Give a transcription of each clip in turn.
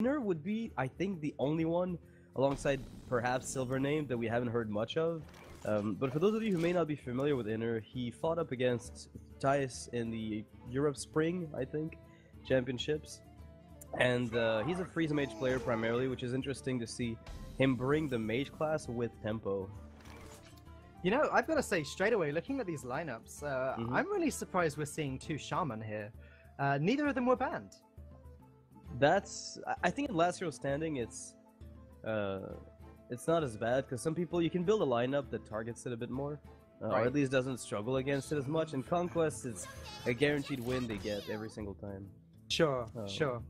Iner would be, I think, the only one, alongside perhaps Silvername, that we haven't heard much of. But for those of you who may not be familiar with Iner, he fought up against Thais in the Europe Spring, I think, championships. And he's a freeze mage player primarily, which is interesting to see him bring the mage class with tempo. You know, I've got to say straight away, looking at these lineups, I'm really surprised we're seeing two Shaman here. Neither of them were banned. I think in last year's standing, it's not as bad, because some people, you can build a lineup that targets it a bit more, or at least doesn't struggle against it as much. In Conquest, it's a guaranteed win they get every single time. Sure, sure.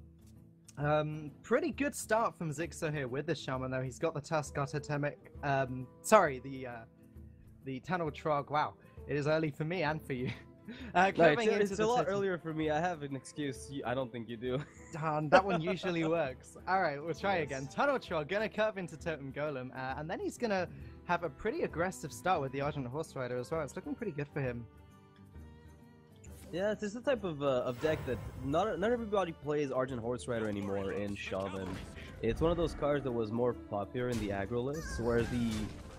Pretty good start from Xixo here with the Shaman, though. He's got the Tuskar Totemic, the Tunnel Trog. Wow, it is early for me and for you. It's a lot earlier for me. I have an excuse. I don't think you do. Darn, that one usually works. Alright, we'll try again. Tunnel Trog gonna curve into Totem Golem, and then he's gonna have a pretty aggressive start with the Argent Horse Rider as well. It's looking pretty good for him. Yeah, it's the type of deck that not everybody plays Argent Horse Rider anymore in Shaman. It's one of those cards that was more popular in the aggro list, where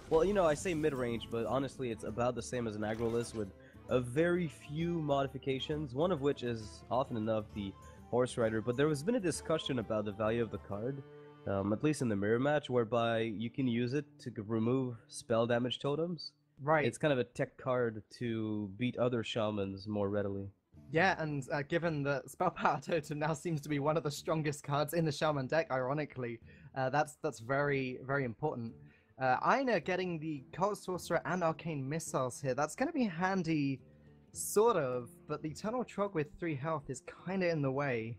well, you know, I say mid-range, but honestly it's about the same as an aggro list with a very few modifications, one of which is often enough the Horse Rider. But there has been a discussion about the value of the card, at least in the mirror match, whereby you can use it to remove spell damage totems. Right. It's kind of a tech card to beat other Shamans more readily. Yeah, and given that Spell Power Totem now seems to be one of the strongest cards in the Shaman deck, ironically, that's very, very important. Iner getting the Cold Sorcerer and Arcane Missiles here. That's going to be handy, sort of, but the Tunnel Trog with 3 health is kind of in the way.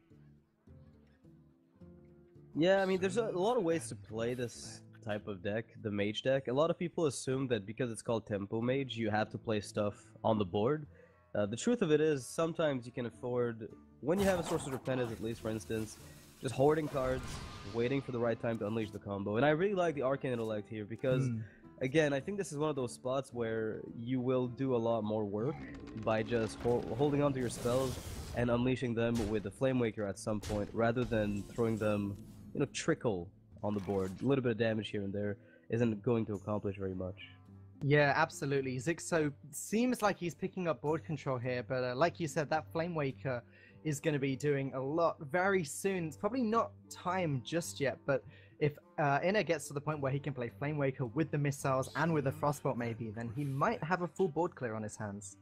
Yeah, I mean, there's a lot of ways to play this type of deck, the mage deck. A lot of people assume that because it's called Tempo Mage, you have to play stuff on the board. The truth of it is, sometimes you can afford, when you have a Sorcerer Pendant at least, for instance, just hoarding cards, waiting for the right time to unleash the combo. And I really like the Arcane Intellect here because, again, I think this is one of those spots where you will do a lot more work by just holding onto your spells and unleashing them with the Flame Waker at some point, rather than throwing them, you know, trickle on the board. A little bit of damage here and there isn't going to accomplish very much. Yeah, absolutely. Xixo seems like he's picking up board control here, but like you said, that Flame Waker is going to be doing a lot very soon. It's probably not time just yet, but if Iner gets to the point where he can play Flame Waker with the missiles and with the Frostbolt maybe, then he might have a full board clear on his hands.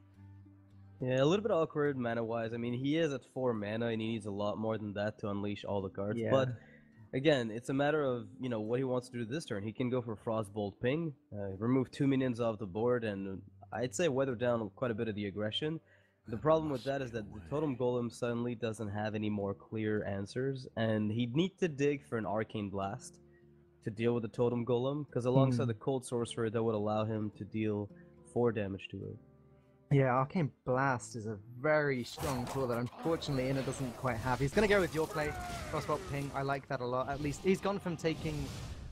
Yeah, a little bit awkward mana-wise. I mean, he is at 4 mana and he needs a lot more than that to unleash all the cards, but again, it's a matter of, you know, what he wants to do this turn. He can go for Frostbolt Ping, remove 2 minions off the board, and I'd say weather down quite a bit of the aggression. The problem with that is that the Totem Golem suddenly doesn't have any more clear answers, and he'd need to dig for an Arcane Blast to deal with the Totem Golem, because alongside the Cold Sorcerer, that would allow him to deal 4 damage to it. Yeah, Arcane Blast is a very strong tool that unfortunately Iner doesn't quite have. He's going to go with your play, Frostbolt Ping. I like that a lot. At least he's gone from taking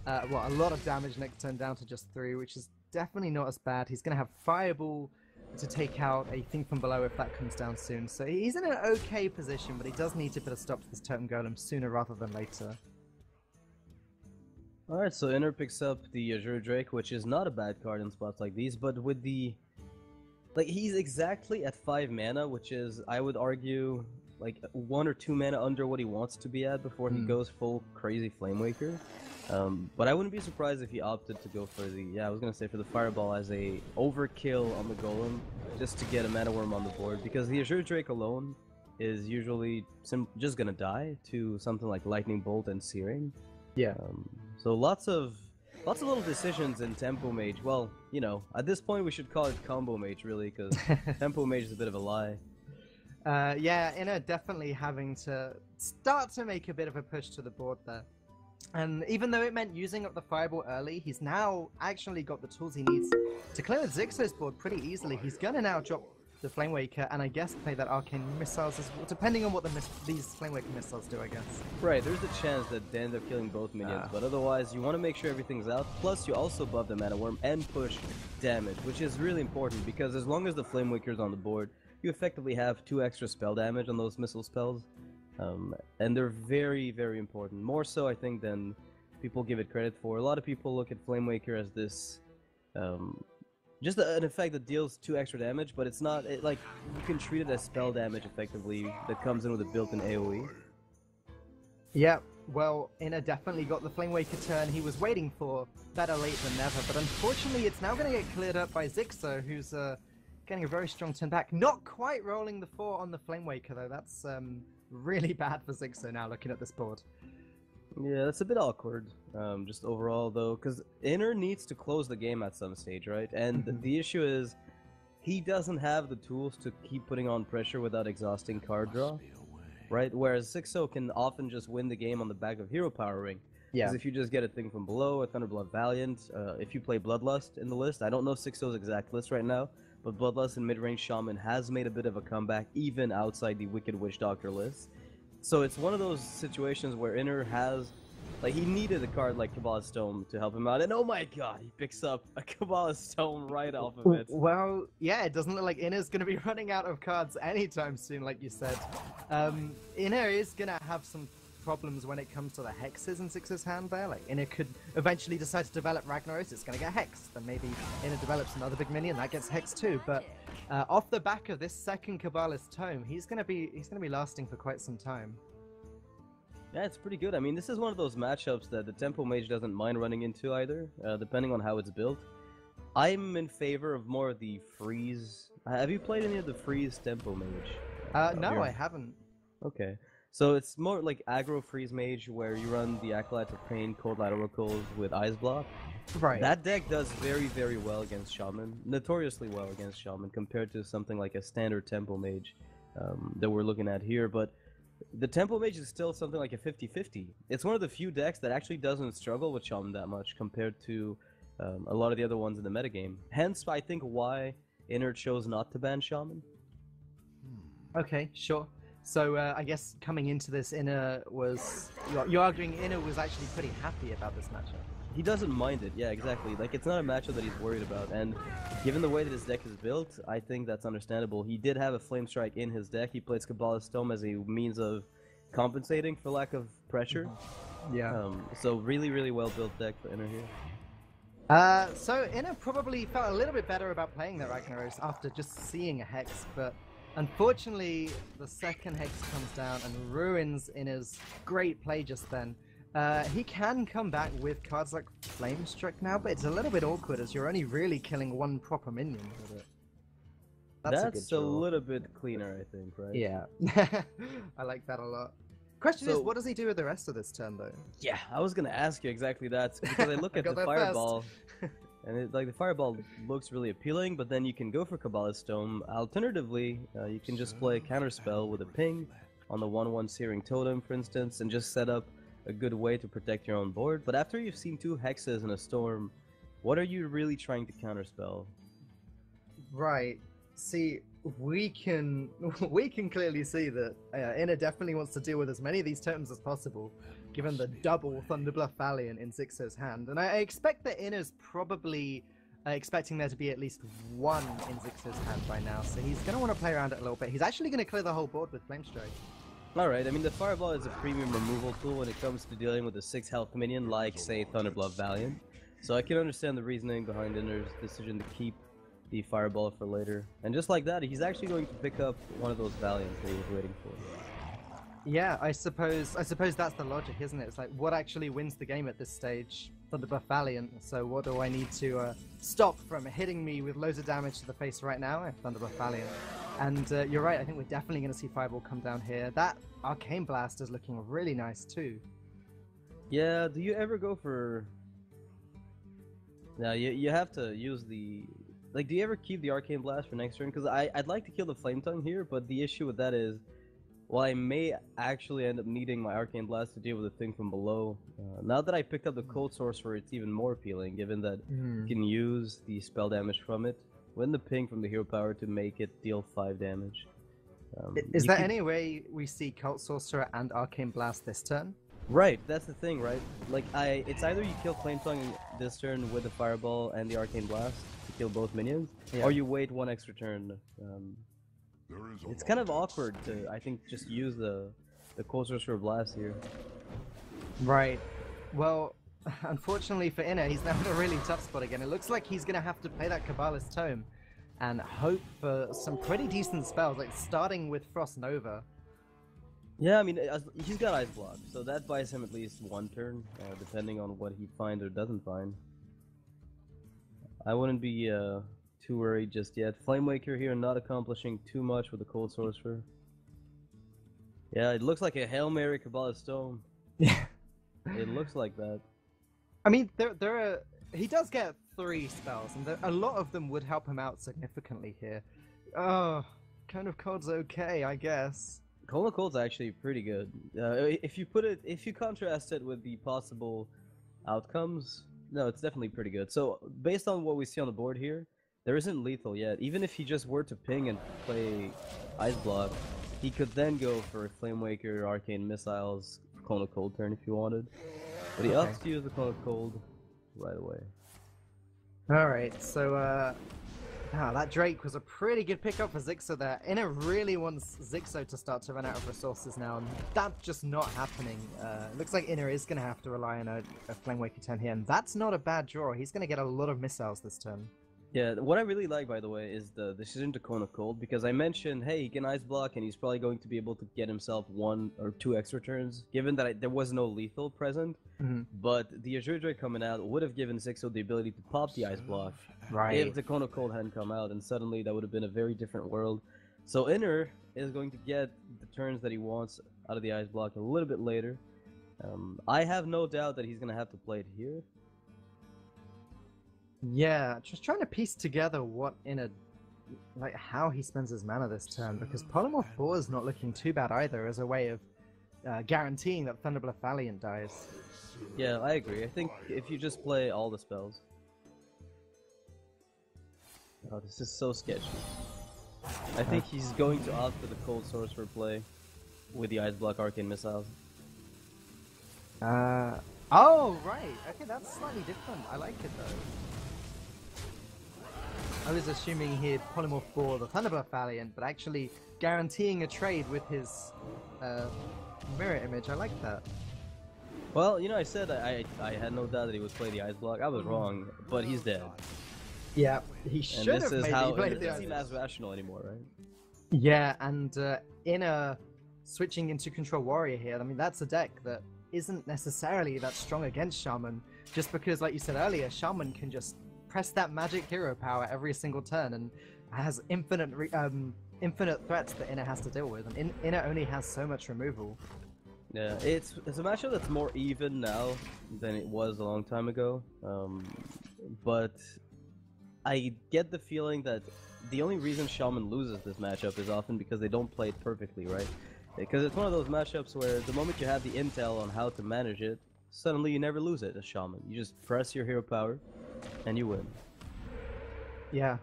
a lot of damage next turn down to just 3, which is definitely not as bad. He's going to have Fireball to take out a Thing from Below if that comes down soon. So he's in an okay position, but he does need to put a stop to this Totem Golem sooner rather than later. Alright, so Iner picks up the Azure Drake, which is not a bad card in spots like these, but with the... Like, he's exactly at 5 mana, which is, I would argue, like 1 or 2 mana under what he wants to be at before he goes full crazy Flame Waker. But I wouldn't be surprised if he opted to go for the, I was gonna say for the Fireball as a overkill on the Golem, just to get a Mana Worm on the board, because the Azure Drake alone is usually just gonna die to something like Lightning Bolt and Searing. Yeah. So lots of little decisions in Tempo Mage. Well, you know, at this point we should call it Combo Mage, really, because Tempo Mage is a bit of a lie. Yeah, Iner definitely having to start to make a bit of a push to the board there. And even though it meant using up the Fireball early, he's now actually got the tools he needs to clear Xixo's board pretty easily. He's going to now drop the Flame Waker and I guess play that Arcane Missiles as well, depending on what these Flame Waker missiles do, I guess. Right, there's a chance that they end up killing both minions, but otherwise you want to make sure everything's out, plus you also buff the Mana Worm and push damage, which is really important because as long as the Flame Waker's on the board, you effectively have 2 extra spell damage on those missile spells. And they're very, very important. More so, I think, than people give it credit for. A lot of people look at Flame Waker as this, just an effect that deals 2 extra damage, but it's not. Like, you can treat it as spell damage effectively that comes in with a built-in AoE. Yeah, well, Iner definitely got the Flame Waker turn he was waiting for. Better late than never, but unfortunately it's now going to get cleared up by Xixo, who's getting a very strong turn back. Not quite rolling the 4 on the Flame Waker, though. That's really bad for Xixo now, looking at this board. Yeah, that's a bit awkward, just overall, though, because Iner needs to close the game at some stage, right? And the issue is, he doesn't have the tools to keep putting on pressure without exhausting card draw, right? Whereas Xixo can often just win the game on the back of hero powering. Yeah. Because if you just get a thing from below, a Thunderblood Valiant, if you play Bloodlust in the list, I don't know Xixo's exact list right now, but Bloodlust and mid-range Shaman has made a bit of a comeback, even outside the Wicked Witch Doctor list. So it's one of those situations where Iner has, like, he needed a card like Kabbalah's Tome to help him out, and oh my god, he picks up a Kabbalah's Tome right off of it. Well, yeah, it doesn't look like Iner's going to be running out of cards anytime soon, like you said. Iner is going to have some problems when it comes to the hexes in Xixo's hand there. Like, Iner could eventually decide to develop Ragnaros, it's going to get hexed. Then maybe Iner develops another big minion, that gets hexed too. But off the back of this second Kabbalah's Tome, he's going to be lasting for quite some time. Yeah, it's pretty good. I mean, this is one of those matchups that the Tempo Mage doesn't mind running into either, depending on how it's built. I'm in favor of more of the freeze. Have you played any of the freeze Tempo Mage? No, I haven't. Okay. So it's more like aggro freeze mage where you run the Acolytes of Pain, Cold Light Oracles with Ice Block. Right. That deck does very, very well against Shaman. Notoriously well against Shaman compared to something like a standard Tempo Mage that we're looking at here. But the Tempo Mage is still something like a 50-50. It's one of the few decks that actually doesn't struggle with Shaman that much compared to a lot of the other ones in the metagame. Hence, I think why Iner chose not to ban Shaman. Okay, sure. So I guess coming into this, Iner was... You're arguing Iner was actually pretty happy about this matchup. He doesn't mind it, yeah, exactly. Like, it's not a matchup that he's worried about, and given the way that his deck is built, I think that's understandable. He did have a Flame Strike in his deck. He plays Kabbalah's Tome as a means of compensating for lack of pressure. Yeah. So really, really well-built deck for Iner here. So Iner probably felt a little bit better about playing that Ragnaros after just seeing a Hex, but unfortunately the second Hex comes down and ruins Iner's great play just then. He can come back with cards like Flame Strike now, but it's a little bit awkward as you're only really killing one proper minion with it. That's a little bit cleaner, I think, right? Yeah. I like that a lot. Question is, what does he do with the rest of this turn, though? Yeah, I was gonna ask you exactly that, because I look at the Fireball, and like the Fireball looks really appealing, but then you can go for Kabbalah's Tome. Alternatively, you can just play a Counterspell with a ping on the 1/1 Searing Totem, for instance, and just set up a good way to protect your own board. But after you've seen 2 Hexes in a Storm, what are you really trying to counterspell? Right. See, we can clearly see that Iner definitely wants to deal with as many of these totems as possible, given the double Thunderbluff Valiant in Xixo's hand. And I expect that Iner's probably expecting there to be at least one in Xixo's hand by now, so he's going to want to play around it a little bit. He's actually going to clear the whole board with Flame Strike. Alright, I mean, the Fireball is a premium removal tool when it comes to dealing with a 6 health minion like, say, Thunderbluff Valiant. So I can understand the reasoning behind Iner's decision to keep the Fireball for later. And just like that, he's actually going to pick up one of those Valiants that he was waiting for. Yeah, I suppose that's the logic, isn't it? It's like, what actually wins the game at this stage? Thunderbuff Valiant. So what do I need to stop from hitting me with loads of damage to the face right now? Thunderbuff Valiant. And you're right, I think we're definitely going to see Fireball come down here. That Arcane Blast is looking really nice too. Yeah, do you ever go for... No, you have to use the... Like, do you ever keep the Arcane Blast for next turn? Because I'd like to kill the Flame Tongue here, but the issue with that is... Well, I may actually end up needing my Arcane Blast to deal with the thing from below. Now that I picked up the Cold Sorcerer, it's even more appealing, given that you can use the spell damage from it, win the ping from the hero power to make it deal 5 damage. Is there any way we see Cult Sorcerer and Arcane Blast this turn? Right, that's the thing, right? Like, it's either you kill Flame Tongue this turn with the Fireball and the Arcane Blast to kill both minions, or you wait 1 extra turn. It's kind of awkward to, I think, just use the the Cold Sorcerer Blast here. Right. Well, unfortunately for Iner, he's now in a really tough spot again. It looks like he's going to have to play that Kabbalist Tome and hope for some pretty decent spells, like starting with Frost Nova. Yeah, I mean, he's got Ice Block, so that buys him at least one turn, depending on what he finds or doesn't find. I wouldn't be too worried just yet. Flame Waker here not accomplishing too much with the Cold Sorcerer. Yeah, it looks like a Hail Mary Kabbalist Stone. Yeah. It looks like that. I mean, he does get 3 spells, and a lot of them would help him out significantly here. Oh, Cone of Cold's okay, I guess. Cone of Cold's actually pretty good. If you contrast it with the possible outcomes, no, it's definitely pretty good. So, based on what we see on the board here, there isn't lethal yet. Even if he just were to ping and play Ice Block, he could then go for Flame Waker, Arcane Missiles, Cone of Cold turn if you wanted. But he opts to use the Cone of Cold right away. Alright, so that Drake was a pretty good pickup for Xixo there. Iner really wants Xixo to start to run out of resources now, and that's just not happening. It looks like Iner is going to have to rely on a Flame Waker turn here, and that's not a bad draw. He's going to get a lot of missiles this turn. Yeah, what I really like, by the way, is the decision to Cone of Cold, because I mentioned, hey, he can Ice Block, and he's probably going to be able to get himself 1 or 2 extra turns, given that there was no lethal present. But the Azure Drake coming out would have given Xixo the ability to pop the Ice Block if the Cone of Cold hadn't come out, and suddenly that would have been a very different world. So Iner is going to get the turns that he wants out of the Ice Block a little bit later. I have no doubt that he's going to have to play it here. Yeah, just trying to piece together how he spends his mana this turn, because Polymorph 4 is not looking too bad either as a way of guaranteeing that Thunderbluff Valiant dies. Yeah, I agree. I think if you just play all the spells... Oh, this is so sketchy. I think he's going to opt for the Cold Sorcerer play with the Ice Block Arcane Missiles. Oh, right. Okay, that's slightly different. I like it, though. I was assuming he'd Polymorph for the Thunderbluff Valiant, but actually guaranteeing a trade with his mirror image. I like that. Well, you know, I said I had no doubt that he would play the Ice Block. I was wrong, but he's dead. Yeah, he should have maybe played the Ice Block. It doesn't seem as rational anymore, right? Yeah, and Iner switching into Control Warrior here, I mean, that's a deck that isn't necessarily that strong against Shaman, just because, like you said earlier, Shaman can just press that magic hero power every single turn and has infinite threats that Iner has to deal with, and Iner only has so much removal. Yeah, it's a matchup that's more even now than it was a long time ago, but I get the feeling that the only reason Shaman loses this matchup is often because they don't play it perfectly, right? Because it's one of those matchups where the moment you have the intel on how to manage it, suddenly you never lose it as Shaman. You just press your hero power, and you win. Yeah,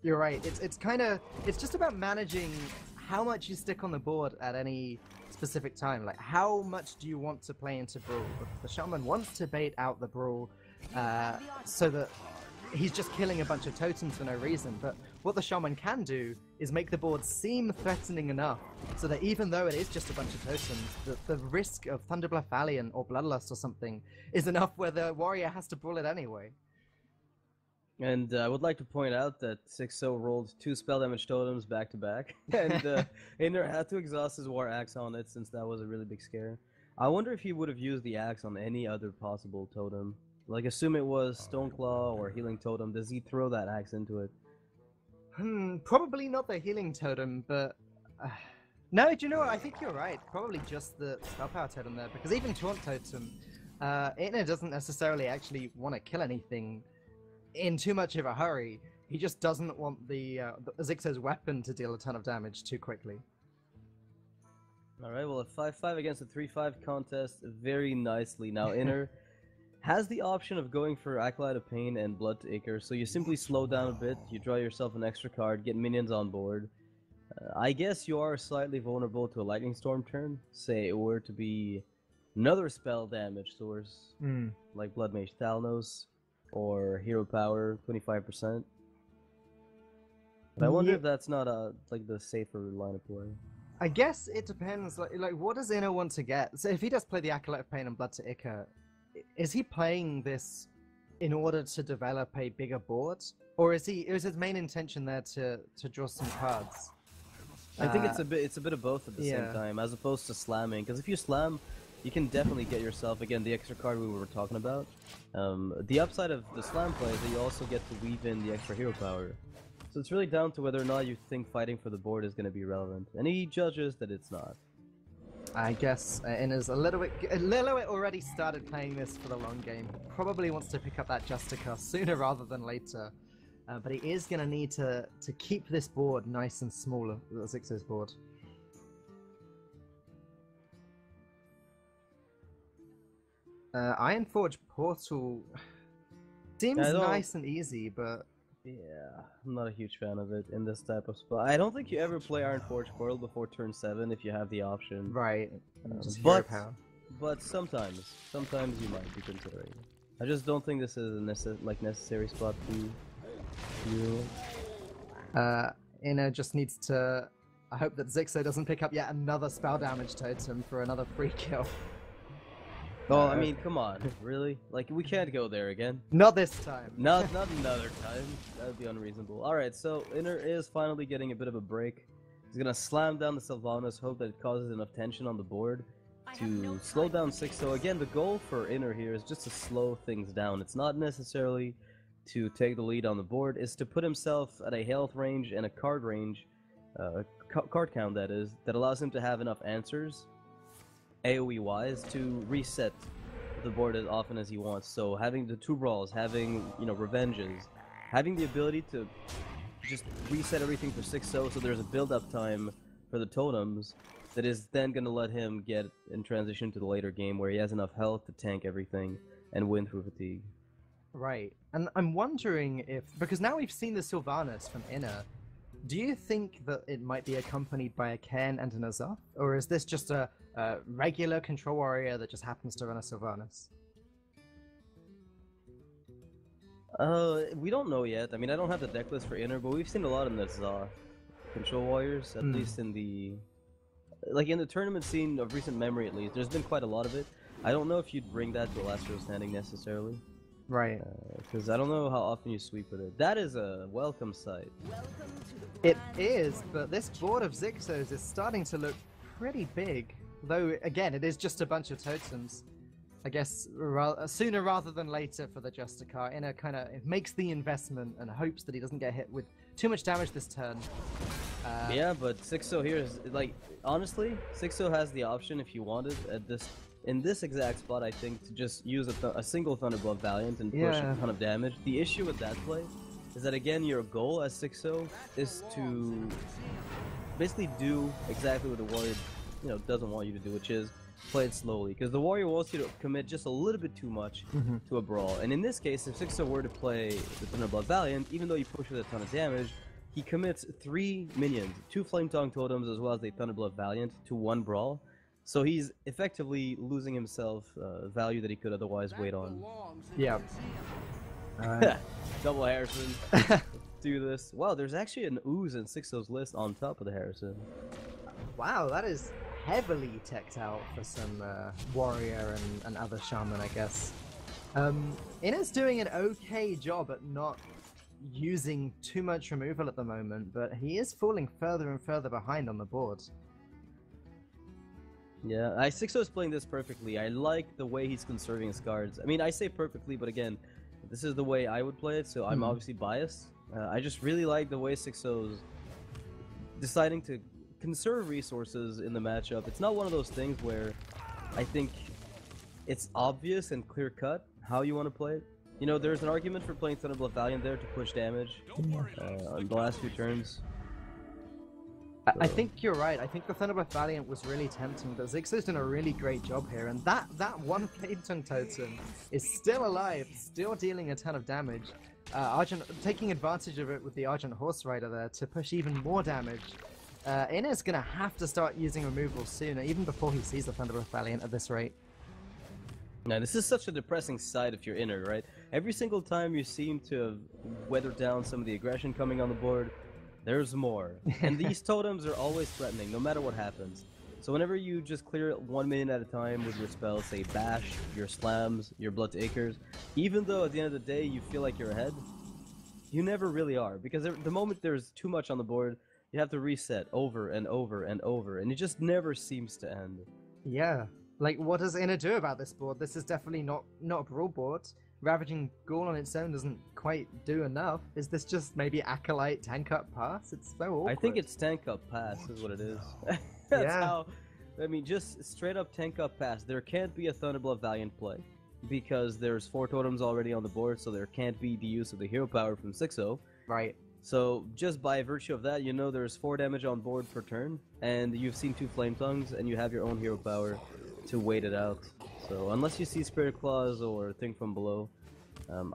you're right. It's just about managing how much you stick on the board at any specific time. Like, how much do you want to play into Brawl? The Shaman wants to bait out the Brawl so that he's just killing a bunch of totems for no reason, but what the Shaman can do is make the board seem threatening enough so that even though it is just a bunch of totems, the risk of Thunderbluff Valiant or Bloodlust or something is enough where the warrior has to brawl it anyway. And I would like to point out that Xixo rolled 2 spell damage totems back to back, and Iner had to exhaust his War Axe on it since that was a really big scare. I wonder if he would have used the axe on any other possible totem. Like, assume it was Stoneclaw or Healing Totem, does he throw that axe into it? Probably not the Healing Totem, but... No, do you know what? I think you're right. Probably just the Spell Power Totem there, because even Taunt Totem, Iner doesn't necessarily actually want to kill anything in too much of a hurry. He just doesn't want the Xixo's weapon to deal a ton of damage too quickly. Alright, well, a 5-5 against a 3-5 contest very nicely. Now, Iner has the option of going for Acolyte of Pain and Blood to Ichor, so you simply slow down a bit, you draw yourself an extra card, get minions on board. I guess you are slightly vulnerable to a Lightning Storm turn. Say it were to be another spell damage source, like Blood Mage Thalnos, or Hero Power, 25%. But I wonder if that's not like the safer line of play. I guess it depends. Like, what does Iner want to get? So if he does play the Acolyte of Pain and Blood to Ica, is he playing this in order to develop a bigger board, or is his main intention there to draw some cards? I think it's a bit of both at the same time, as opposed to slamming. Because if you slam, you can definitely get yourself again the extra card we were talking about. The upside of the slam play is that you also get to weave in the extra hero power. So it's really down to whether or not you think fighting for the board is going to be relevant, and he judges that it's not. I guess Iner's a little bit already started playing this for the long game. Probably wants to pick up that Justica sooner rather than later. But he is going to need to keep this board nice and small, Xixo's board. Ironforge Portal seems nice and easy, but... Yeah, I'm not a huge fan of it in this type of spot. I don't think you ever play Ironforge Portal before turn 7 if you have the option. Right. But sometimes you might be considering it. I just don't think this is a necessary spot for you. Iner just needs to... I hope that Xixo doesn't pick up yet another spell damage totem for another free kill. Oh, I mean, come on, really? Like, we can't go there again. Not this time. Not another time. That would be unreasonable. Alright, so Iner is finally getting a bit of a break. He's gonna slam down the Sylvanas, hope that it causes enough tension on the board to slow down Xixo. Again, the goal for Iner here is just to slow things down. It's not necessarily to take the lead on the board, it's to put himself at a health range and a card range, card count that is, that allows him to have enough answers AoE wise to reset the board as often as he wants. So having the 2 brawls, having, you know, revenges, having the ability to just reset everything for Xixo so there's a build-up time for the totems that is then going to let him get in transition to the later game where he has enough health to tank everything and win through fatigue. Right, and I'm wondering if, because now we've seen the Sylvanas from Iner, do you think that it might be accompanied by a Cairn and an Azoth? Or is this just a regular control warrior that just happens to run a Sylvanas? We don't know yet. I mean, I don't have the deck list for Iner, but we've seen a lot in the Azoth control warriors, at least in the... Like, in the tournament scene of recent memory, at least, there's been quite a lot of it. I don't know if you'd bring that to the last row standing necessarily. Right. Because I don't know how often you sweep with it. That is a welcome sight. It is, but this board of Xixos is starting to look pretty big. Though, again, it is just a bunch of totems. I guess sooner rather than later for the Justicar. Iner kind of makes the investment and hopes that he doesn't get hit with too much damage this turn. Yeah, but Xixo here is, like, honestly, Xixo has the option if you wanted at this... In this exact spot, I think, to just use a single Thunderbolt Valiant and push a ton of damage. The issue with that play is that, again, your goal as Xixo is to basically do exactly what the warrior, you know, doesn't want you to do, which is play it slowly. Because the warrior wants you to commit just a little bit too much to a brawl. And in this case, if Xixo were to play the Thunderbolt Valiant, even though you push with a ton of damage, he commits 3 minions, 2 Flame Tongue Totems as well as a Thunderbolt Valiant to 1 brawl. So he's effectively losing himself value that he could otherwise wait on. Yeah. Double Harrison. Do this. Wow, there's actually an Ooze in Xixo's list on top of the Harrison. Wow, that is heavily teched out for some warrior and other shaman, I guess. Iner's doing an okay job at not using too much removal at the moment, but he is falling further and further behind on the board. Yeah, Xixo is playing this perfectly. I like the way he's conserving his cards. I mean, I say perfectly, but again, this is the way I would play it, so I'm obviously biased. I just really like the way Xixo's deciding to conserve resources in the matchup. It's not one of those things where I think it's obvious and clear-cut how you want to play it. You know, there's an argument for playing Thunderbolt Valiant there to push damage on the last few turns. I think you're right. I think the Thunderbolt Valiant was really tempting, but Xixo's done a really great job here, and that one Flame Tongue Totem is still alive, still dealing a ton of damage. Argent taking advantage of it with the Argent Horse Rider there to push even more damage. Iner's gonna have to start using removal sooner, even before he sees the Thunderbolt Valiant at this rate. Now, this is such a depressing side if you're Iner, right? Every single time you seem to have weathered down some of the aggression coming on the board, There's more. And these totems are always threatening, no matter what happens. So whenever you just clear it 1 minute at a time with your spells, say Bash, your Slams, your Blood to Acres, even though at the end of the day you feel like you're ahead, you never really are. Because the moment there's too much on the board, you have to reset over and over and over, and it just never seems to end. Yeah. Like, what does Iner do about this board? This is definitely not a brawl board. Ravaging Ghoul on its own doesn't quite do enough. Is this just maybe Acolyte tank up pass? It's so awkward. I think it's tank up pass is what it is. That's how, I mean, just straight up tank up pass. There can't be a Thunderblood Valiant play because there's 4 totems already on the board, so there can't be the use of the hero power from Xixo. Right. So just by virtue of that, you know there's 4 damage on board per turn, and you've seen 2 Flame Tongues, and you have your own hero power to wait it out. So unless you see Spirit Claws or Thing from Below,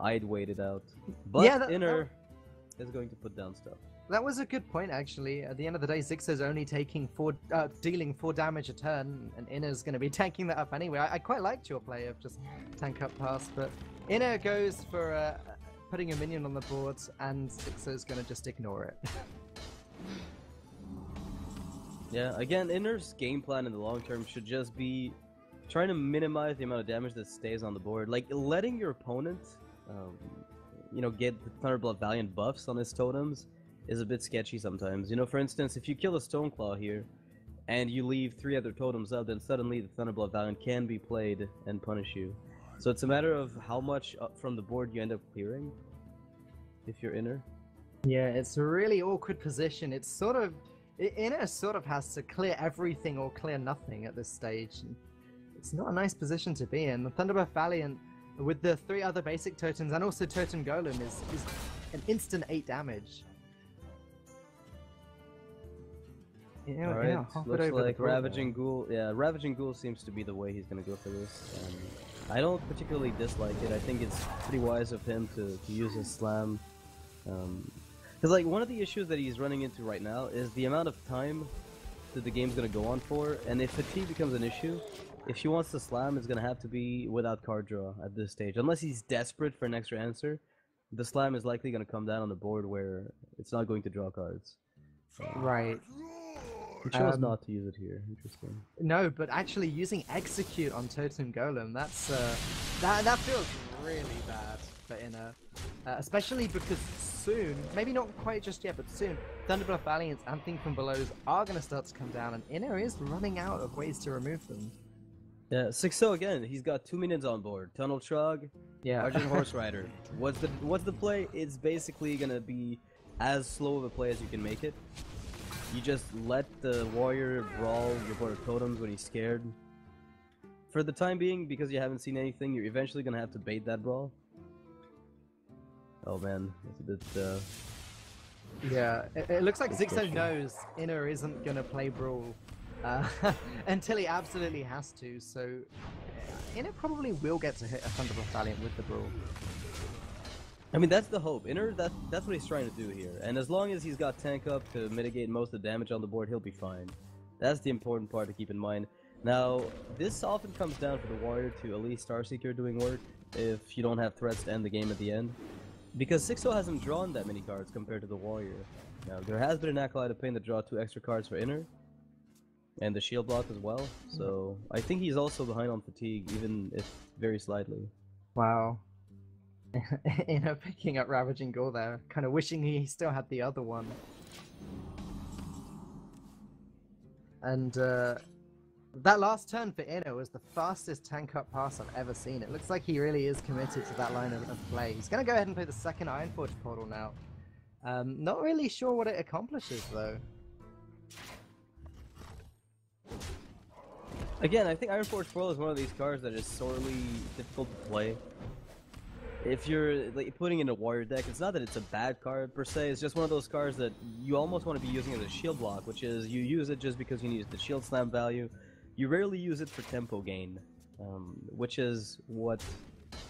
I'd wait it out. But Yeah, Iner is going to put down stuff. That was a good point, actually. At the end of the day, Xixo's only dealing 4 damage a turn, and Iner's going to be tanking that up anyway. I quite liked your play of just tank up pass, but Iner goes for putting a minion on the board, and Xixo's going to just ignore it. Yeah, again, Iner's game plan in the long term should just be trying to minimize the amount of damage that stays on the board. Like, letting your opponent, you know, get the Thunderblood Valiant buffs on his totems is a bit sketchy sometimes. You know, for instance, if you kill a Stoneclaw here, and you leave 3 other totems up, then suddenly the Thunderblood Valiant can be played and punish you. So it's a matter of how much from the board you end up clearing, if you're Iner. Yeah, it's a really awkward position. It's sort of... Iner sort of has to clear everything or clear nothing at this stage. It's not a nice position to be in. The Thunderblood Valiant, with the 3 other basic totems and also Totem Golem, is an instant 8 damage. Yeah, Alright, looks like Ravaging Ghoul. Yeah, Ravaging Ghoul seems to be the way he's gonna go for this. I don't particularly dislike it. I think it's pretty wise of him to use his Slam. Because, like, one of the issues that he's running into right now is the amount of time that the game's gonna go on for, and if fatigue becomes an issue, if he wants to Slam, it's gonna have to be without card draw at this stage. Unless he's desperate for an extra answer, the Slam is likely gonna come down on the board where it's not going to draw cards. Right. He chose not to use it here. Interesting. No, but actually using Execute on Totem Golem, that's that feels really bad for Iner. Especially because soon, maybe not quite just yet, but soon, Thunderblood Valiants and Thing from Belows are going to start to come down, and Iner is running out of ways to remove them. Yeah, Xixo again, he's got 2 minions on board. Tunnel Trog, Yeah. Argent Horse Rider. What's the play? It's basically gonna be as slow of a play as you can make it. You just let the warrior brawl your board of totems when he's scared. For the time being, because you haven't seen anything, you're eventually gonna have to bait that brawl. Oh man, that's a bit Yeah, it looks like Xixo Especially. knows Iner isn't going to play Brawl until he absolutely has to, so Iner probably will get to hit a Thunderblood Valiant with the Brawl. I mean, that's the hope. Iner, that's what he's trying to do here. And as long as he's got tank up to mitigate most of the damage on the board, he'll be fine. That's the important part to keep in mind. Now, this often comes down for the warrior to at least Starseeker doing work if you don't have threats to end the game at the end. Because Xixo hasn't drawn that many cards compared to the warrior. Now, there has been an Acolyte of Pain that draw 2 extra cards for Iner. And the shield block as well. So, I think he's also behind on fatigue, even if very slightly. Wow. Iner picking up Ravaging Ghoul there, kind of wishing he still had the other one. And that last turn for Iner was the fastest tank up pass I've ever seen. It looks like he really is committed to that line of play. He's going to go ahead and play the second Ironforge portal now. Not really sure what it accomplishes though. Again, I think Ironforge Portal is one of these cards that is sorely difficult to play. If you're like putting in a warrior deck, it's not that it's a bad card per se, it's just one of those cards that you almost want to be using as a shield block, which is you use it just because you need the shield slam value. You rarely use it for tempo gain, which is what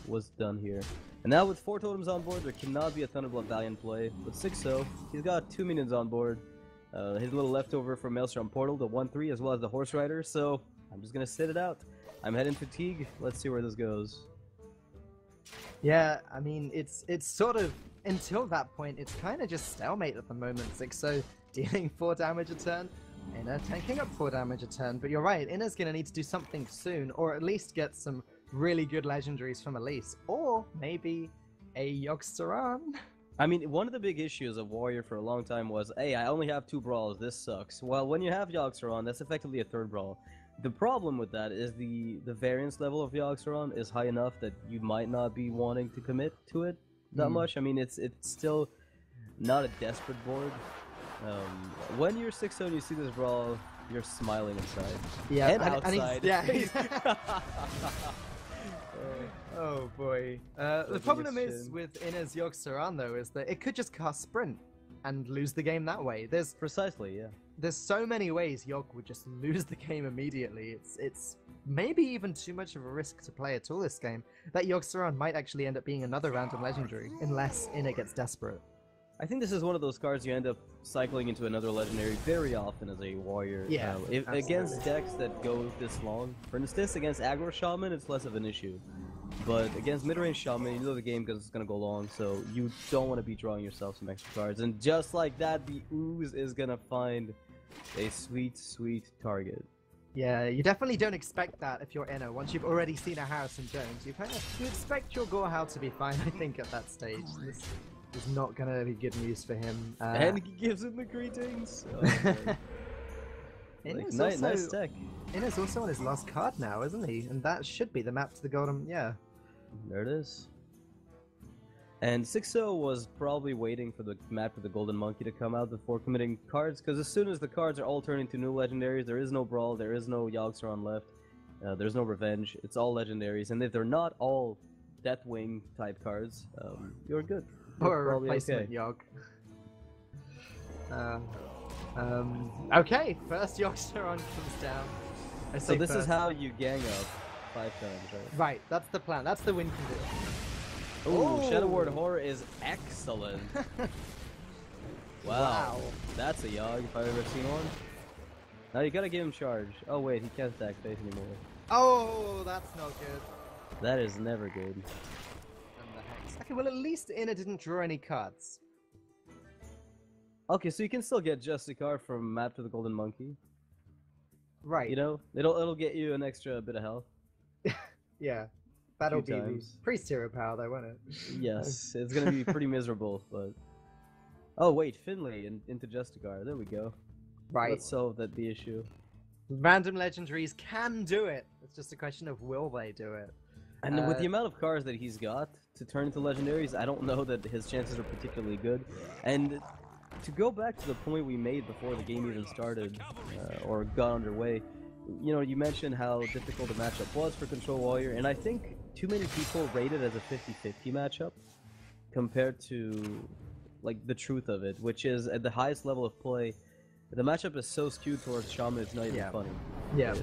was done here. And now with 4 totems on board, there cannot be a Thunderblood Valiant play. With Xixo, he's got 2 minions on board. His little leftover from Maelstrom Portal, the 1/3, as well as the Horse Rider, so I'm just gonna sit it out. I'm heading fatigue. Let's see where this goes. Yeah, I mean, it's sort of... until that point, it's kind of just stalemate at the moment. Xixo dealing 4 damage a turn, Iner tanking up 4 damage a turn. But you're right, Iner's going to need to do something soon, or at least get some really good legendaries from Elise, or maybe a Yogg-Saron. I mean, one of the big issues of Warrior for a long time was, hey, I only have 2 brawls, this sucks. Well, when you have Yogg-Saron, that's effectively a 3rd brawl. The problem with that is the variance level of Yogg-Saron is high enough that you might not be wanting to commit to it that much. I mean, it's still not a desperate board. When you're 6-0 and you see this brawl, you're smiling inside. Yeah, and outside. He's oh boy. The problem is with Iner's Yogg-Saron though, is that it could just cast Sprint and lose the game that way. Precisely, yeah. There's so many ways Yogg would just lose the game immediately. It's maybe even too much of a risk to play at all this game. That Yogg-Saron might actually end up being another random legendary, unless Iner gets desperate. I think this is one of those cards you end up cycling into another legendary very often as a warrior. Yeah, against decks that go this long. For instance, against aggro shaman, it's less of an issue. But against mid-range shaman, you know the game is going to go long, so you don't want to be drawing yourself some extra cards. And just like that, the Ooze is going to find a sweet, sweet target. Yeah, you definitely don't expect that if you're Iner. Once you've already seen a house and Jones, you expect your Gorehound to be fine, I think, at that stage. This is not going to be good news for him. And he gives him the greetings. Oh, nice tech. Iner's also on his last card now, isn't he? And that should be the map to the golden... Yeah. There it is. And Xixo was probably waiting for the map for the golden monkey to come out before committing cards, because as soon as the cards are all turned into new legendaries, there is no brawl, there is no Yogg-Saron left, there's no revenge, it's all legendaries, and if they're not all Deathwing type cards, you're good. Or a replacement Yogg. Okay, first Yogg-Saron comes down. So this is how you gang up 5 times, right? Right, that's the plan, that's the win condition. Ooh, Shadow Ward Horror is excellent. Wow. That's a Yogg if I've ever seen one. Now you gotta give him charge. Oh wait, he can't stack face anymore. Oh, that's not good. That is never good. And the Hex. Okay, well at least Iner didn't draw any cards. Okay, so you can still get just a card from Map to the Golden Monkey. Right. You know, it'll get you an extra bit of health. Yeah. That'll be times. the Priest Hero power though, won't it? Yes, it's gonna be pretty miserable, but... Oh wait, Finley into Justicar, there we go. Right. Let's solve the issue. Random legendaries can do it. It's just a question of will they do it. And with the amount of cards that he's got to turn into legendaries, I don't know that his chances are particularly good. And to go back to the point we made before the game even started, or got underway, you know, you mentioned how difficult the matchup was for Control Warrior, and I think too many people rate it as a 50-50 matchup compared to, like, the truth of it, which is at the highest level of play, the matchup is so skewed towards Shaman, it's not even funny. Yeah.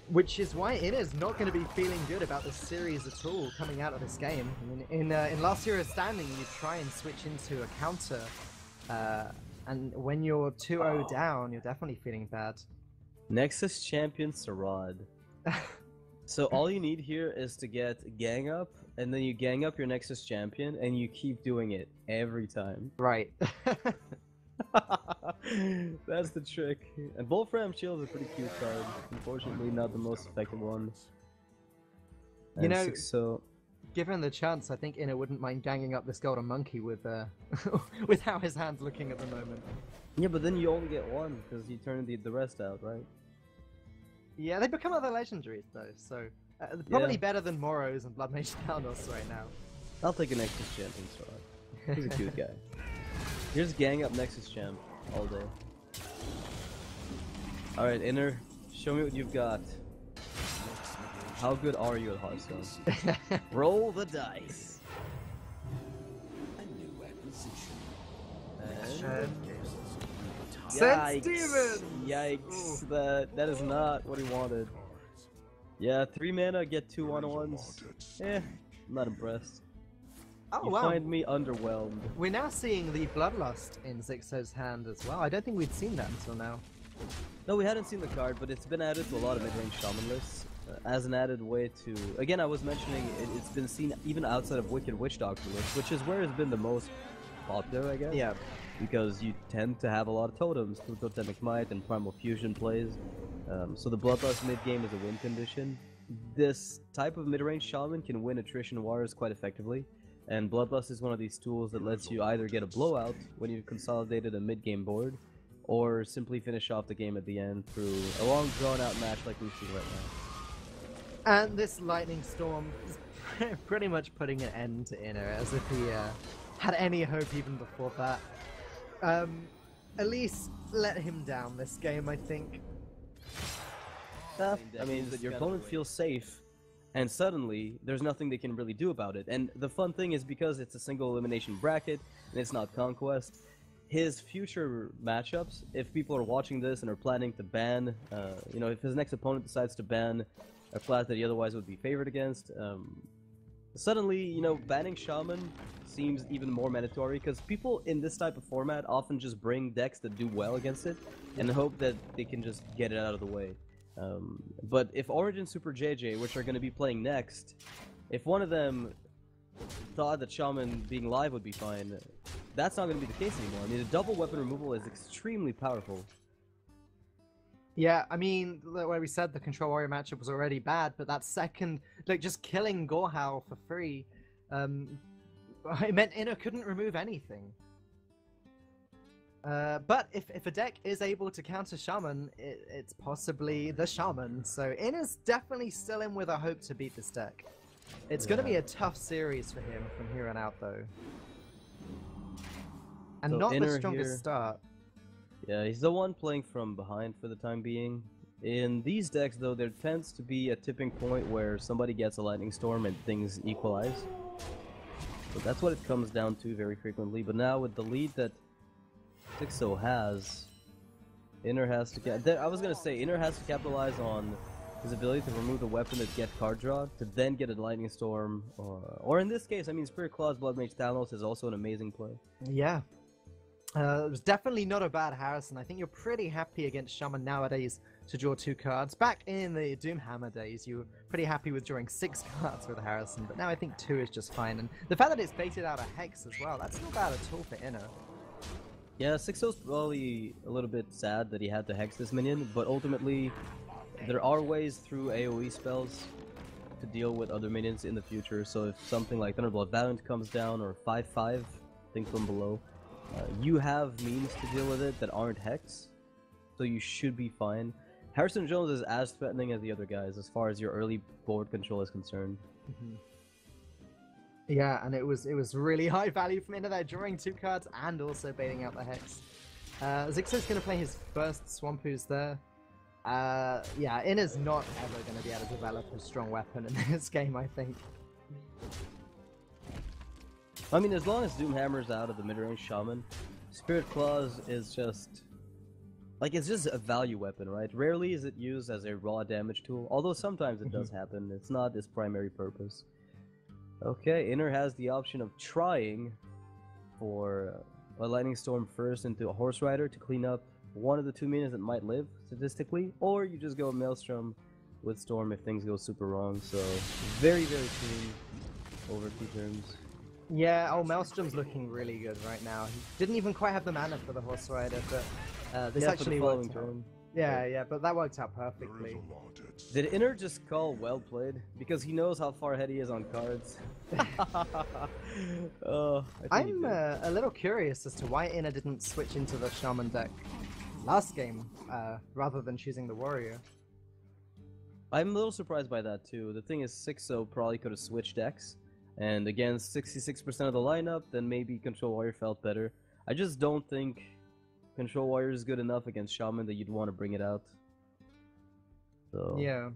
Which is why Iner's not going to be feeling good about this series at all coming out of this game. I mean, in last year's standing, you try and switch into a counter, and when you're 2-0 down, you're definitely feeling bad. Nexus Champion Sarad. So all you need here is to get gang up, and then you gang up your Nexus Champion, and you keep doing it every time. Right. That's the trick. And Wolfram Shield is a pretty cute card. Unfortunately, not the most effective one. And you know, so given the chance, I think Iner wouldn't mind ganging up this golden monkey with with how his hand's looking at the moment. Yeah, but then you only get one because you turn the rest out, right? Yeah, they become other legendaries though, so probably better than Moros and Blood Mage Thanos right now. I'll take a Nexus Champion, Sarad. He's a cute guy. Here's gang up Nexus Champ all day. Alright, Iner, show me what you've got. How good are you at Hearthstone? Roll the dice. Send Steven! Yikes, that is not what he wanted. Yeah, 3 mana, get 2 1/1s. I'm not impressed. Oh, you wow. find me underwhelmed. We're now seeing the Bloodlust in Xixo's hand as well. I don't think we'd seen that until now. No, we hadn't seen the card, but it's been added to a lot of mid-range shaman lists. as an added way to... Again, I was mentioning it's been seen even outside of Wicked Witch Doctor lists, which is where it's been the most popular, I guess. Yeah. Because you tend to have a lot of totems through Totemic Might and Primal Fusion plays. So the Bloodlust mid-game is a win condition. This type of mid-range Shaman can win attrition wars quite effectively, and Bloodlust is one of these tools that lets you either get a blowout when you've consolidated a mid-game board, or simply finish off the game at the end through a long drawn-out match like we've seen right now. And this Lightning Storm is pretty much putting an end to Iner, as if he had any hope even before that. At least let him down this game, I think. I mean, that your opponent feels safe, and suddenly there's nothing they can really do about it. And the fun thing is, because it's a single elimination bracket and it's not Conquest, his future matchups, if people are watching this and are planning to ban, you know, if his next opponent decides to ban a class that he otherwise would be favored against, suddenly, you know, banning Shaman seems even more mandatory, because people in this type of format often just bring decks that do well against it and hope that they can just get it out of the way. But if Orange and Super JJ, which are going to be playing next, if one of them thought that Shaman being live would be fine, that's not going to be the case anymore. I mean, the double weapon removal is extremely powerful. Yeah, I mean, where we said the Control Warrior matchup was already bad, but that second, like, just killing Gorehowl for free, it meant Iner couldn't remove anything. But if a deck is able to counter Shaman, it's possibly the Shaman. So Iner's definitely still in with a hope to beat this deck. It's going to be a tough series for him from here on out, though. And So not the Iner strongest here, start. Yeah, he's the one playing from behind for the time being. In these decks, though, there tends to be a tipping point where somebody gets a Lightning Storm and things equalize. So that's what it comes down to very frequently. But now with the lead that Xixo has, Iner has to I was gonna say Iner has to capitalize on his ability to remove the weapon that get card draw to then get a Lightning Storm, or in this case, I mean, Spirit Claw's Blood Mage Thanos is also an amazing play. Yeah. It was definitely not a bad Harrison. I think you're pretty happy against Shaman nowadays to draw 2 cards. Back in the Doomhammer days, you were pretty happy with drawing 6 cards with Harrison, but now I think 2 is just fine. And the fact that it's baited out a Hex as well, that's not bad at all for Iner. Yeah, Xixo's probably a little bit sad that he had to Hex this minion, but ultimately, there are ways through AoE spells to deal with other minions in the future. So if something like Thunderblood Valiant comes down, or 5/5, think from below, you have means to deal with it that aren't Hex, so you should be fine. Harrison Jones is as threatening as the other guys as far as your early board control is concerned. Yeah, and it was really high value from Iner there, drawing 2 cards and also baiting out the Hex. Xixo's going to play his first Swampoos there. Yeah, Iner's not ever going to be able to develop a strong weapon in this game, I think. I mean, as long as Doomhammer's out of the mid-range Shaman, Spirit Claws is just... like, it's just a value weapon, right? Rarely is it used as a raw damage tool, although sometimes it does happen. It's not its primary purpose. Okay, Iner has the option of trying for a Lightning Storm first into a Horse Rider to clean up one of the 2 minions that might live, statistically, or you just go Maelstrom with Storm if things go super wrong, so very, very clean over 2 turns. Yeah, Maelstrom's looking really good right now. He didn't even quite have the mana for the Horse Rider, but this actually worked out. Yeah, but that worked out perfectly. Did Iner just call well played? Because he knows how far ahead he is on cards. I'm a little curious as to why Iner didn't switch into the Shaman deck last game, rather than choosing the Warrior. I'm a little surprised by that too. The thing is, Xixo probably could have switched decks, and against 66% of the lineup, then maybe Control Warrior felt better. I just don't think Control Warrior is good enough against Shaman that you'd want to bring it out. So yeah,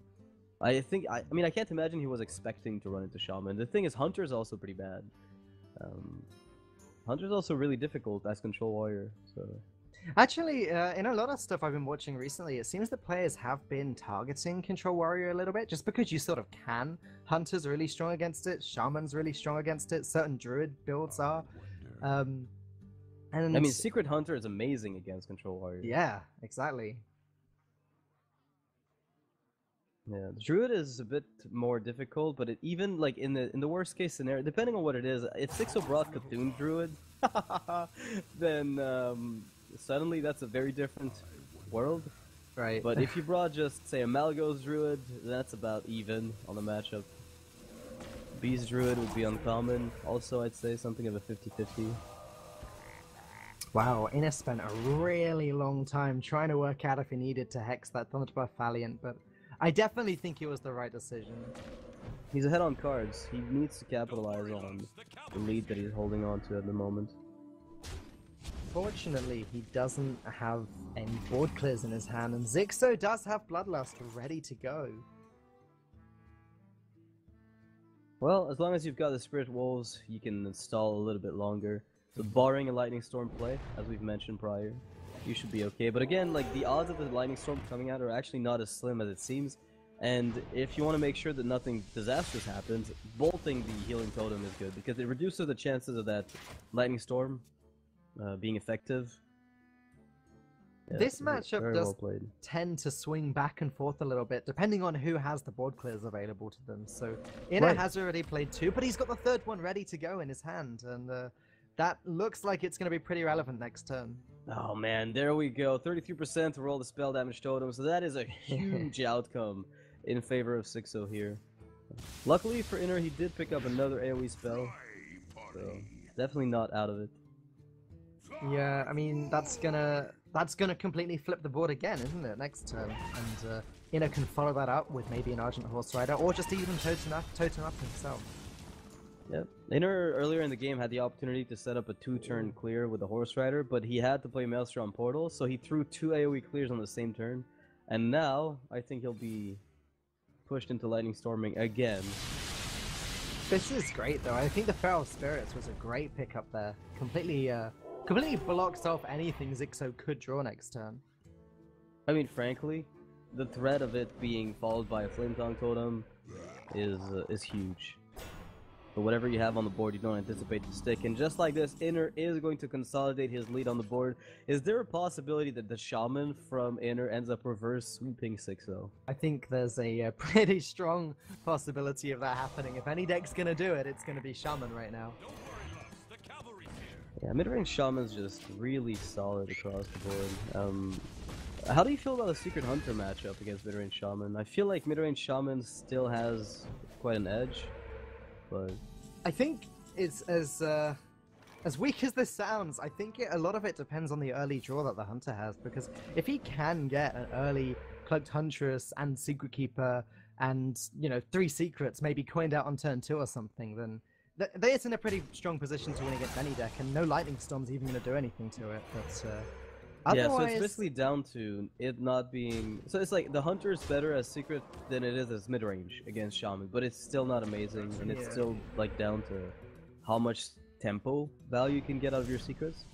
I mean, I can't imagine he was expecting to run into Shaman. The thing is, Hunter's also pretty bad. Hunter's also really difficult as Control Warrior. So actually, in a lot of stuff I've been watching recently, it seems that players have been targeting Control Warrior a little bit, just because you sort of can. Hunter's really strong against it, Shaman's really strong against it, certain Druid builds are. And I mean, Secret Hunter is amazing against Control Warrior. Yeah, exactly. Yeah, the Druid is a bit more difficult, but even like in the worst case scenario, depending on what it is, if Xixo brought Cthulhu Druid, then suddenly that's a very different world. Right. But if you brought just say a Malygos Druid, that's about even on the matchup. Beast Druid would be uncommon. Also, I'd say something of a 50-50. Wow, Iner spent a really long time trying to work out if he needed to hex that Thunderbuff Valiant, but I definitely think it was the right decision. He's ahead on cards. He needs to capitalize on the lead that he's holding on to at the moment. Fortunately, he doesn't have any board clears in his hand, and Xixo does have Bloodlust ready to go. Well, as long as you've got the Spirit Wolves, you can install a little bit longer. So barring a Lightning Storm play, as we've mentioned prior, you should be okay. But again, like the odds of the Lightning Storm coming out are actually not as slim as it seems. And if you want to make sure that nothing disastrous happens, bolting the Healing Totem is good because it reduces the chances of that Lightning Storm being effective. Yeah, this matchup does well tend to swing back and forth a little bit, depending on who has the board clears available to them. So Iner has already played 2, but he's got the 3rd one ready to go in his hand, and that looks like it's going to be pretty relevant next turn. Oh man, there we go. 33% to roll the spell damage totem, so that is a huge outcome in favor of Xixo here. Luckily for Iner, he did pick up another AoE spell, so definitely not out of it. Yeah, I mean, that's gonna completely flip the board again, isn't it, next turn? And Iner can follow that up with maybe an Argent Horse Rider, or just even totem up himself. Yep. Iner earlier in the game had the opportunity to set up a 2-turn clear with a Horse Rider, but he had to play Maelstrom Portal, so he threw 2 AoE clears on the same turn. And now, I think he'll be pushed into Lightning Storming again. This is great, though. I think the Feral Spirits was a great pickup there. Completely blocks off anything Xixo could draw next turn. I mean, frankly, the threat of it being followed by a Flame Tongue Totem is huge. But whatever you have on the board, you don't anticipate to stick. And just like this, Iner is going to consolidate his lead on the board. Is there a possibility that the Shaman from Iner ends up reverse sweeping Xixo? I think there's a pretty strong possibility of that happening. If any deck's going to do it, it's going to be Shaman right now. Yeah, mid-range Shaman's just really solid across the board. How do you feel about the Secret Hunter matchup against mid-range Shaman? I feel like mid-range Shaman still has quite an edge, but I think it's as weak as this sounds, I think a lot of it depends on the early draw that the Hunter has, because if he can get an early Cloaked Huntress and Secret Keeper and, 3 secrets maybe coined out on turn 2 or something, then it's in a pretty strong position to win against any deck, and no Lightning Storm's even going to do anything to it. But yeah, so it's basically down to it not being... So it's like the Hunter is better as Secret than it is as mid-range against Shaman, but it's still not amazing, and it's still like down to how much tempo value you can get out of your secrets.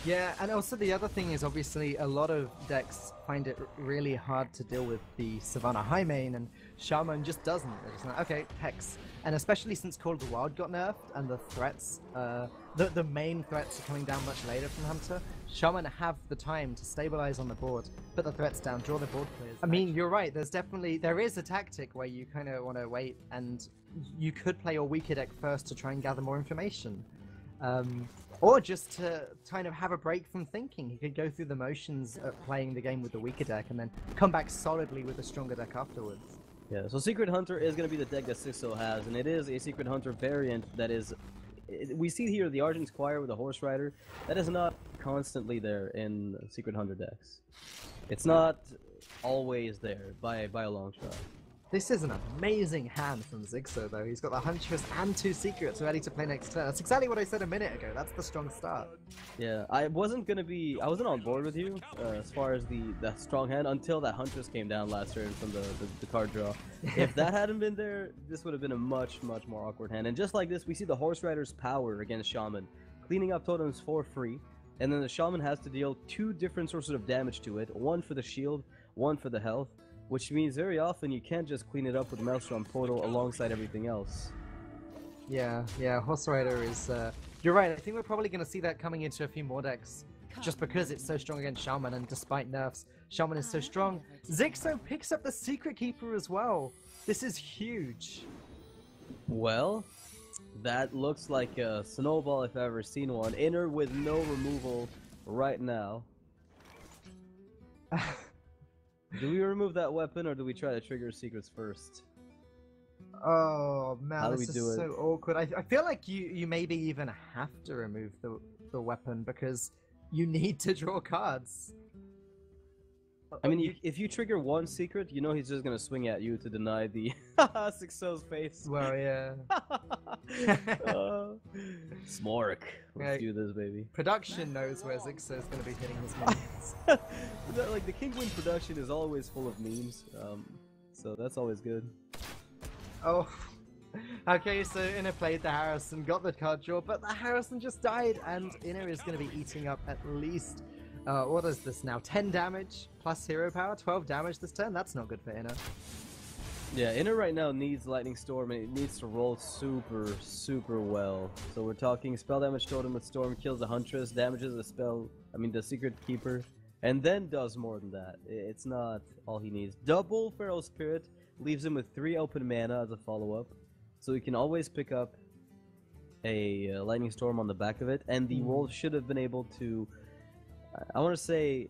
Yeah, and also the other thing is obviously a lot of decks find it really hard to deal with the Savannah High main, and Shaman just doesn't. They're just like, okay, Hex. And especially since Call of the Wild got nerfed and the threats, the main threats are coming down much later from Hunter, Shaman have the time to stabilize on the board, put the threats down, draw the board clears. I mean, you're right, there is a tactic where you kind of want to wait, and you could play your weaker deck first to try and gather more information. Or just to kind of have a break from thinking. He could go through the motions of playing the game with the weaker deck and then come back solidly with a stronger deck afterwards. Yeah, so Secret Hunter is going to be the deck that Xixo has, and it is a Secret Hunter variant that is... We see here the Argent Squire with a Horse Rider. That is not constantly there in Secret Hunter decks. It's not always there by a long shot. This is an amazing hand from Xixo, though. He's got the Huntress and 2 secrets ready to play next turn. That's exactly what I said a minute ago. That's the strong start. Yeah, I wasn't on board with you as far as the strong hand until that Huntress came down last turn from the card draw. If that hadn't been there, this would have been a much more awkward hand. And just like this, we see the Horse Rider's power against Shaman, cleaning up totems for free, and then the Shaman has to deal 2 different sources of damage to it, one for the shield, one for the health. Which means very often you can't just clean it up with Maelstrom Portal alongside everything else. Yeah, Horse Rider is... You're right, I think we're probably going to see that coming into a few more decks just because it's so strong against Shaman, and despite nerfs, Shaman is so strong. Xixo picks up the Secret Keeper as well. This is huge. Well, that looks like a snowball if I've ever seen one. Iner with no removal right now. Do we remove that weapon or do we try to trigger secrets first? Oh man, How do this we do is it? so awkward. I feel like you maybe even have to remove the weapon because you need to draw cards. I mean, if you trigger one secret, you know he's just gonna swing at you to deny the Xixo's face. Well, yeah. Smork. Let's Right. do this, baby. Production knows where Xixo is going to be hitting his minions. Like the King Win production is always full of memes, so that's always good. Oh. Okay, so Iner played the Harrison, got the card draw, but the Harrison just died, and Iner is going to be eating up at least, what is this now, 10 damage plus hero power, 12 damage this turn? That's not good for Iner. Yeah, Iner right now needs Lightning Storm, and it needs to roll super well. So we're talking spell damage totem with Storm, kills the Huntress, damages the Secret Keeper, and then does more than that. It's not all he needs. Double Feral Spirit leaves him with 3 open mana as a follow-up, so he can always pick up a Lightning Storm on the back of it, and the wolf should have been able to, I want to say,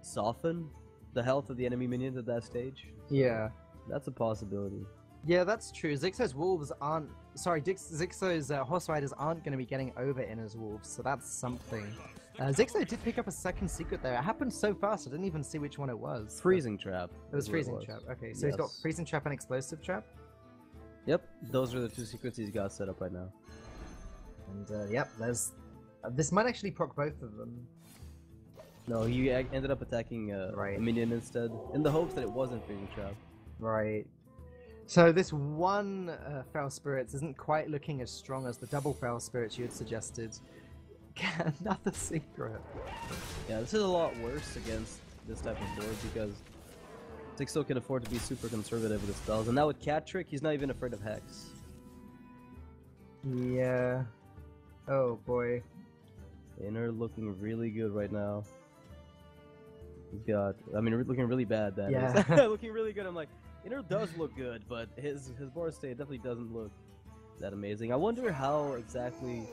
soften the health of the enemy minions at that stage. Yeah. That's a possibility. Yeah, that's true. Xixo's wolves aren't... Sorry, Xixo's horse riders aren't going to be getting over Iner's wolves, so that's something. Xixo did pick up a second secret there. It happened so fast, I didn't even see which one it was. Freezing Trap. It was Freezing Trap. Okay, so he's got Yes. Freezing Trap and Explosive Trap. Yep, those are the 2 secrets he's got set up right now. And yep, there's... this might actually proc both of them. No, he ended up attacking Right. a minion instead, in the hopes that it wasn't Freezing Trap. Right. So this one Feral Spirits isn't quite looking as strong as the double Feral Spirits you had suggested. Another secret. Yeah, this is a lot worse against this type of board because Xixo can afford to be super conservative with his spells, and now with Cat Trick, he's not even afraid of Hex. Yeah. Oh boy. Iner looking really good right now. He's got, looking really bad. That Yeah. is. Looking really good. I'm like, Iner does look good, but his board state definitely doesn't look that amazing. I wonder how exactly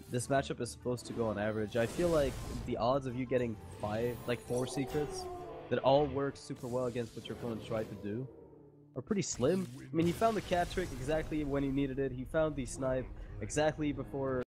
this matchup is supposed to go on average. I feel like the odds of you getting 4 secrets that all work super well against what your opponent tried to do are pretty slim. I mean, he found the Cat Trick exactly when he needed it. He found the Snipe exactly before